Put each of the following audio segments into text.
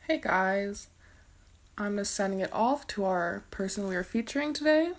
Hey guys, I'm just sending it off to our person we are featuring today.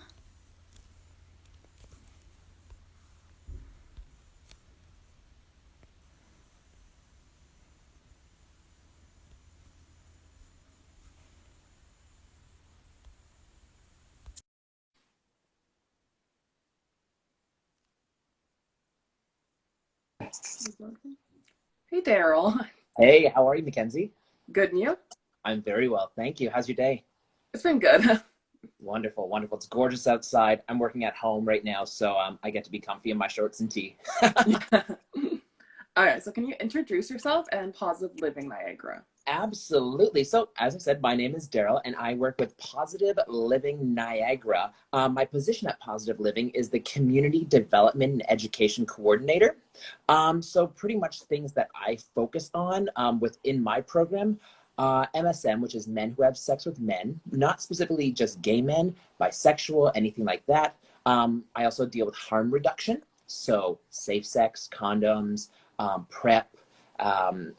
Hey Daryl. Hey, how are you, Mackenzie? Good and you? I'm very well, thank you. How's your day? It's been good. Wonderful, wonderful. It's gorgeous outside. I'm working at home right now, so I get to be comfy in my shorts and tee. Alright, so can you introduce yourself and Positive Living Niagara? Absolutely. So, as I said, my name is Daryl, and I work with Positive Living Niagara. My position at Positive Living is the Community Development and Education Coordinator. So, pretty much things that I focus on within my program. MSM, which is men who have sex with men, not specifically just gay men, bisexual, anything like that. I also deal with harm reduction, so safe sex, condoms, PrEP, um,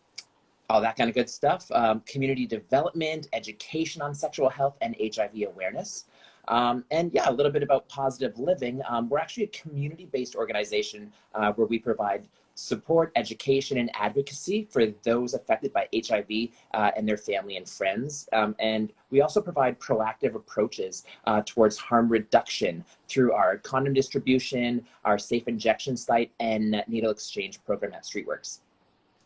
all that kind of good stuff. Community development, education on sexual health, and HIV awareness. And yeah, a little bit about positive living. We're actually a community based organization where we provide support, education, and advocacy for those affected by HIV and their family and friends. And we also provide proactive approaches towards harm reduction through our condom distribution, our safe injection site, and needle exchange program at Streetworks.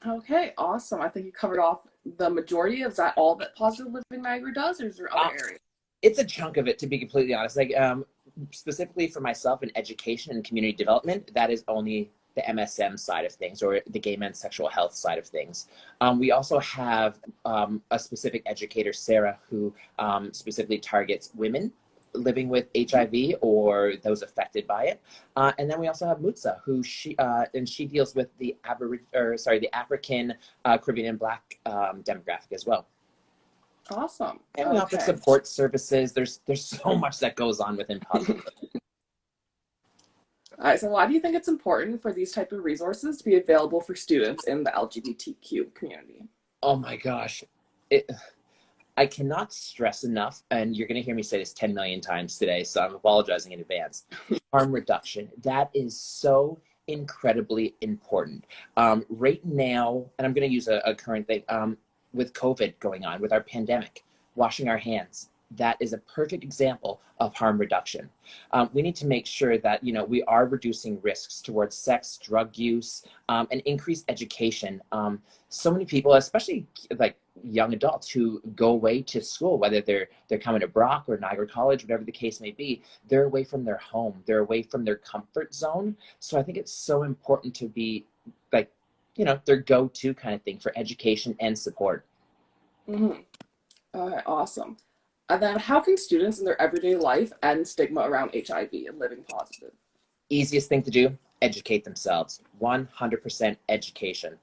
Okay, awesome. I think you covered off the majority. Is that all that Positive Living Niagara does, or is there other Uh, areas? it's a chunk of it, to be completely honest. Specifically for myself in education and community development, that is only the MSM side of things, or the gay men's sexual health side of things. We also have a specific educator, Sarah, who specifically targets women living with HIV or those affected by it. And then we also have Mutsa, who she deals with the African, Caribbean, and Black demographic as well. Awesome. And we offer Okay. support services. There's so much that goes on within positive living. Alright, so why do you think it's important for these type of resources to be available for students in the LGBTQ community? Oh my gosh. It, I cannot stress enough, and you're going to hear me say this 10 million times today, so I'm apologizing in advance. Harm reduction. That is so incredibly important. Right now, and I'm going to use a current thing, with COVID going on, with our pandemic, washing our hands. That is a perfect example of harm reduction. We need to make sure that we are reducing risks towards sex, drug use, and increased education. So many people, especially like young adults who go away to school, whether they're coming to Brock or Niagara College, whatever the case may be, they're away from their home, they're away from their comfort zone. So I think it's so important to be like, their go-to kind of thing for education and support. Mm-hmm. Awesome. And then how can students in their everyday life end stigma around HIV and living positive? Easiest thing to do, educate themselves. 100% education.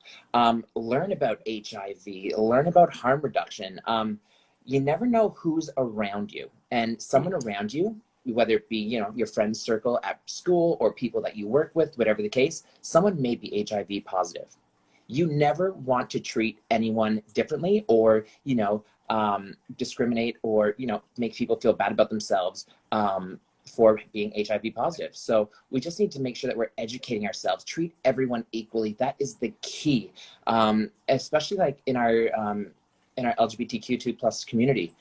Learn about HIV, learn about harm reduction. You never know who's around you, and someone around you, whether it be your friend's circle at school or people that you work with, whatever the case, someone may be HIV positive. You never want to treat anyone differently, or discriminate, or make people feel bad about themselves for being HIV positive. So we just need to make sure that we're educating ourselves, treat everyone equally. That is the key, especially like in our LGBTQ2 plus community.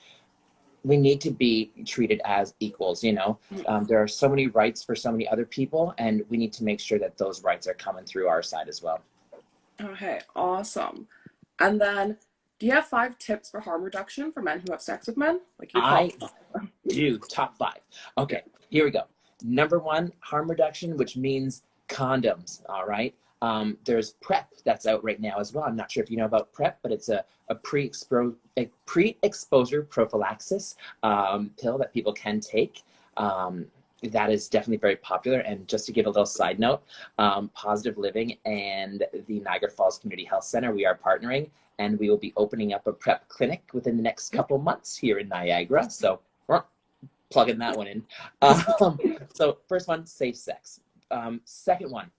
We need to be treated as equals. There are so many rights for so many other people, and we need to make sure that those rights are coming through our side as well. Okay, awesome. And then, do you have 5 tips for harm reduction for men who have sex with men? Like your top I five? do. Top five. Yeah. Okay, here we go. Number one, harm reduction, which means condoms. All right. There's PrEP that's out right now as well. I'm not sure if you know about PrEP, but it's a pre-exposure prophylaxis pill that people can take. That is definitely very popular. And just to give a little side note, Positive Living and the Niagara Falls Community Health Center, we are partnering, and we will be opening up a PrEP clinic within the next couple months here in Niagara. So we're plugging that one in. So first one, safe sex. Second one,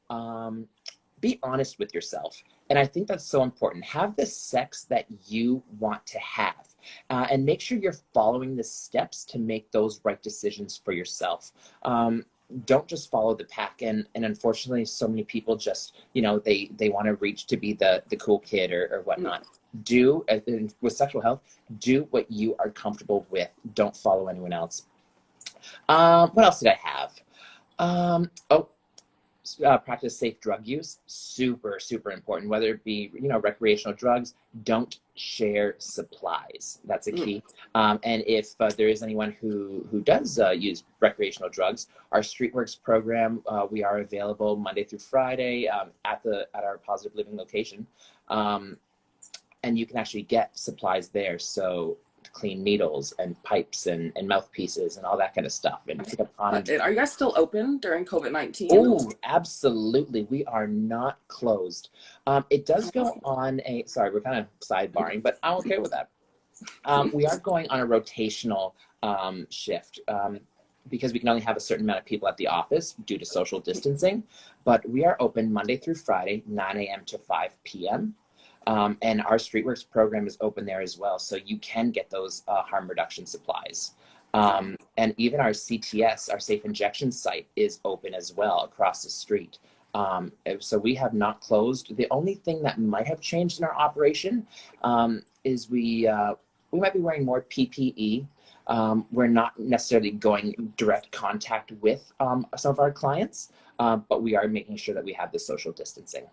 um, be honest with yourself. And I think that's so important. Have the sex that you want to have, and make sure you're following the steps to make those right decisions for yourself. Don't just follow the pack. And unfortunately, so many people just, they want to reach to be the cool kid or whatnot. Do, with sexual health, do what you are comfortable with. Don't follow anyone else. What else did I have? Practice safe drug use. Super, super important. Whether it be, recreational drugs, don't share supplies. That's a key. And if there is anyone who does use recreational drugs, our Streetworks program, we are available Monday through Friday at our Positive Living location. And you can actually get supplies there. So clean needles and pipes and mouthpieces and all that kind of stuff. And pick up condoms. Are you guys still open during COVID-19? Oh, absolutely. We are not closed. It does go on sorry, we're kind of sidebarring, but I'm okay with that. We are going on a rotational shift because we can only have a certain amount of people at the office due to social distancing. But we are open Monday through Friday, 9 a.m. to 5 p.m. And our Streetworks program is open there as well. So you can get those harm reduction supplies. And even our CTS, our safe injection site, is open as well across the street. So we have not closed. The only thing that might have changed in our operation is we might be wearing more PPE. We're not necessarily going direct contact with some of our clients, but we are making sure that we have the social distancing.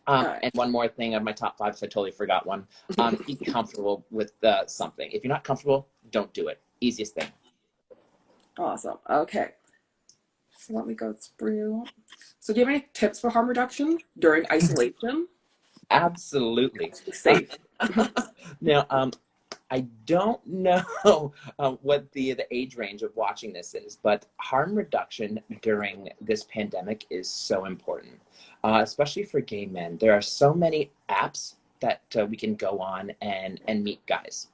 And one more thing on my top 5, so I totally forgot one. Be comfortable with something. If you're not comfortable, don't do it. Easiest thing. Awesome. Okay. So let me go through. So do you have any tips for harm reduction during isolation? Absolutely. Safe. Now, I don't know what the age range of watching this is, but harm reduction during this pandemic is so important, especially for gay men. There are so many apps that we can go on and meet guys.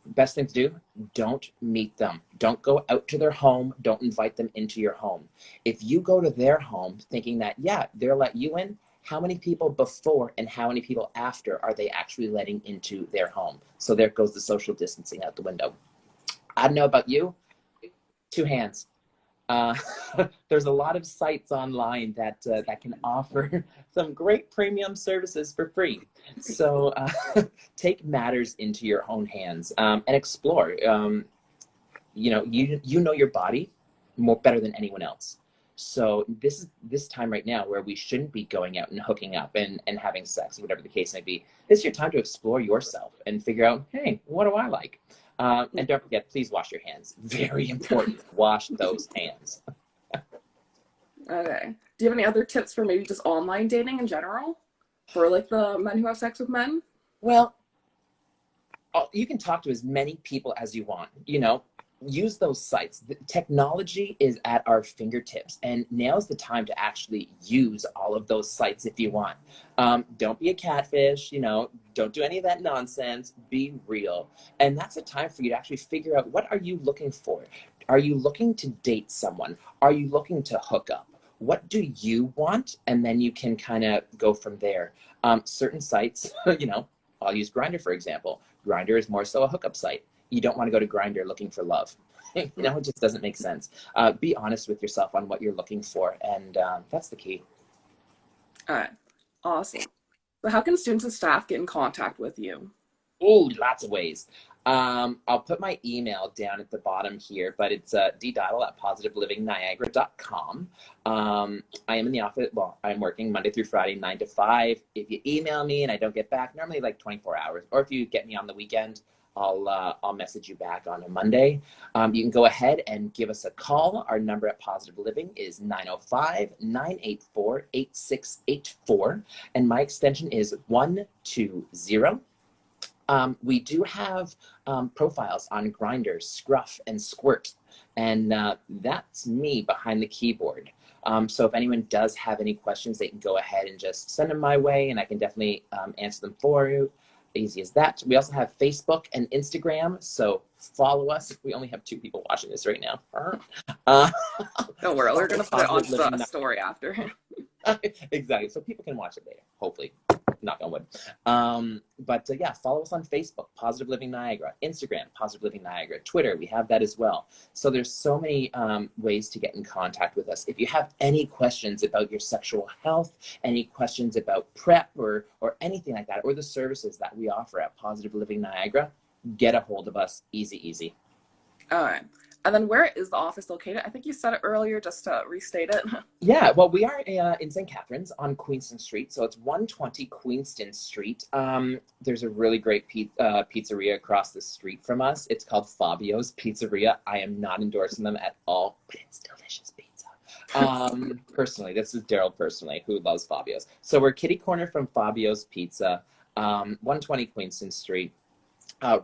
Best thing to do, don't meet them. Don't go out to their home. Don't invite them into your home. If you go to their home thinking that, yeah, they'll let you in, how many people before and how many people after are they actually letting into their home? So there goes the social distancing out the window. I don't know about you, 2 hands. There's a lot of sites online that can offer some great premium services for free. So take matters into your own hands and explore. You know your body better than anyone else. So this time right now where we shouldn't be going out and hooking up and having sex, whatever the case may be. This is your time to explore yourself and figure out, hey, what do I like? And don't forget, please wash your hands. Very important. Wash those hands. Okay. Do you have any other tips for maybe just online dating in general? For like the men who have sex with men? Well, you can talk to as many people as you want, use those sites. The technology is at our fingertips, and now's the time to actually use all of those sites if you want. Don't be a catfish, don't do any of that nonsense. Be real. And that's a time for you to actually figure out, what are you looking for? Are you looking to date someone? Are you looking to hook up? What do you want? And then you can kind of go from there. Certain sites, I'll use Grindr, for example. Grindr is more so a hookup site. You don't want to go to Grindr looking for love. It just doesn't make sense. Be honest with yourself on what you're looking for, and that's the key. All right. Awesome. So how can students and staff get in contact with you? Oh, lots of ways. I'll put my email down at the bottom here, but it's ddottle@positivelivingniagara.com. I am in the office. Well, I'm working Monday through Friday, 9 to 5. If you email me and I don't get back, normally like 24 hours, or if you get me on the weekend, I'll message you back on a Monday. You can go ahead and give us a call. Our number at Positive Living is 905-984-8684, and my extension is 120. We do have profiles on Grindr, Scruff, and Squirt, and that's me behind the keyboard. So if anyone does have any questions, they can go ahead and just send them my way, and I can definitely answer them for you. Easy as that. We also have Facebook and Instagram, so follow us. We only have 2 people watching this right now. Don't worry, we're going to put it on the story after. Exactly. So people can watch it later, hopefully. Knock on wood. Yeah, follow us on Facebook, Positive Living Niagara, Instagram, Positive Living Niagara, Twitter, we have that as well. So there's so many ways to get in contact with us. If you have any questions about your sexual health, any questions about PrEP or anything like that, or the services that we offer at Positive Living Niagara, get a hold of us. Easy, easy. All right. And then where is the office located? I think you said it earlier, just to restate it. Yeah, well, we are in St. Catharines on Queenston Street. So it's 120 Queenston Street. There's a really great pizzeria across the street from us. It's called Fabio's Pizzeria. I am not endorsing them at all, but it's delicious pizza. Personally, this is Daryl personally, who loves Fabio's. So we're kitty corner from Fabio's Pizza, 120 Queenston Street.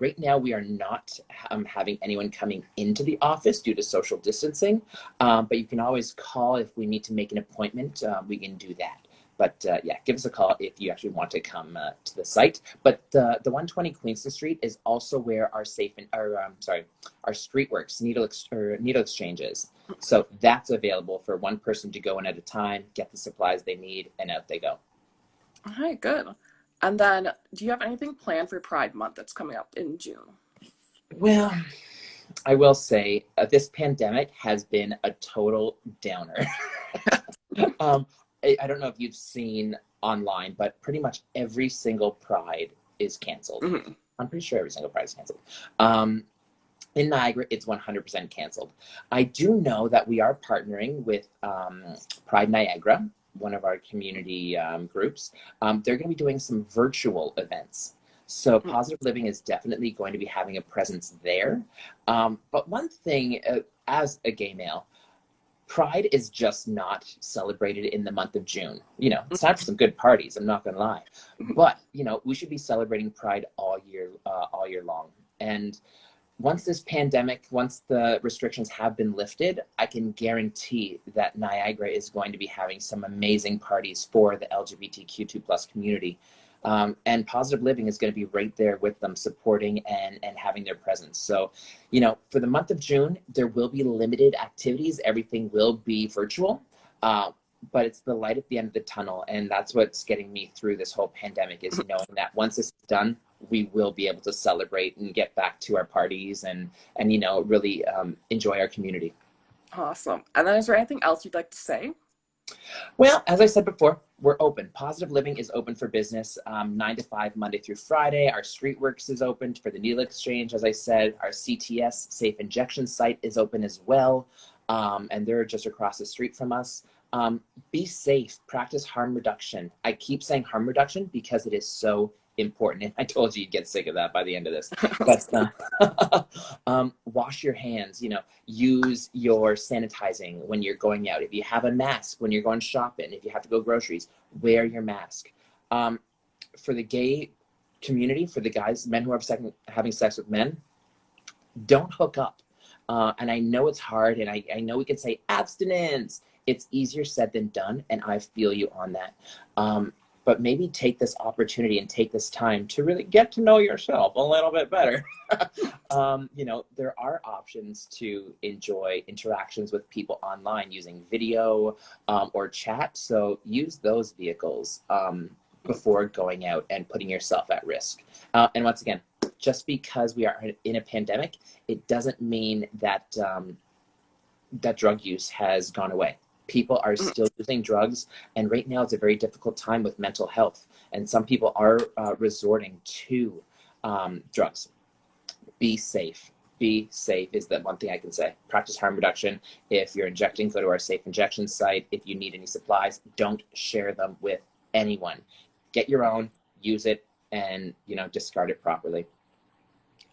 Right now, we are not having anyone coming into the office due to social distancing, but you can always call if we need to make an appointment. We can do that. But yeah, give us a call if you actually want to come to the site. But the 120 Queenston Street is also where our our StreetWorks needle exchange is. So that's available for one person to go in at a time, get the supplies they need, and out they go. All right, good. And then, do you have anything planned for Pride Month that's coming up in June? Well, I will say this pandemic has been a total downer. I don't know if you've seen online, but pretty much every single Pride is canceled. Mm-hmm. I'm pretty sure every single Pride is canceled. In Niagara, it's 100% canceled. I do know that we are partnering with Pride Niagara, one of our community groups. They're going to be doing some virtual events. So Positive Living is definitely going to be having a presence there. But one thing, as a gay male, Pride is just not celebrated in the month of June. You know, it's time for some good parties, I'm not going to lie. But, you know, we should be celebrating Pride all year long. And once the restrictions have been lifted, I can guarantee that Niagara is going to be having some amazing parties for the LGBTQ2+ community. And Positive Living is going to be right there with them, supporting and having their presence. So, you know, for the month of June, there will be limited activities. Everything will be virtual. But it's the light at the end of the tunnel. And that's what's getting me through this whole pandemic, is knowing that once this is done, we will be able to celebrate and get back to our parties and you know, really enjoy our community. Awesome. And then, is there anything else you'd like to say? Well, as I said before, we're open. Positive Living is open for business 9 to 5, Monday through Friday. Our StreetWorks is open for the needle exchange, as I said. Our CTS Safe Injection site is open as well. And they're just across the street from us. Be safe, practice harm reduction. I keep saying harm reduction because it is so important. And I told you you'd get sick of that by the end of this. But wash your hands, you know, use your sanitizing when you're going out. If you have a mask when you're going shopping, if you have to go groceries, wear your mask. For the gay community, for the guys, men who are having sex with men, don't hook up. And I know it's hard, and I know we can say abstinence. It's easier said than done, and I feel you on that. But maybe take this opportunity and take this time to really get to know yourself a little bit better. You know, there are options to enjoy interactions with people online using video or chat. So use those vehicles before going out and putting yourself at risk. And once again, just because we are in a pandemic, it doesn't mean that that drug use has gone away. People are still using drugs, and right now it's a very difficult time with mental health, and some people are resorting to drugs. Be safe. Be safe is the one thing I can say. Practice harm reduction. If you're injecting, go to our safe injection site. If you need any supplies, don't share them with anyone. Get your own, use it, and, you know, discard it properly.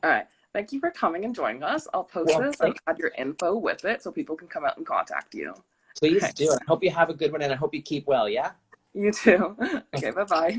All right. Thank you for coming and joining us. I'll post this and add your info with it so people can come out and contact you. Please do. I hope you have a good one, and I hope you keep well, yeah? You too. Okay, bye-bye.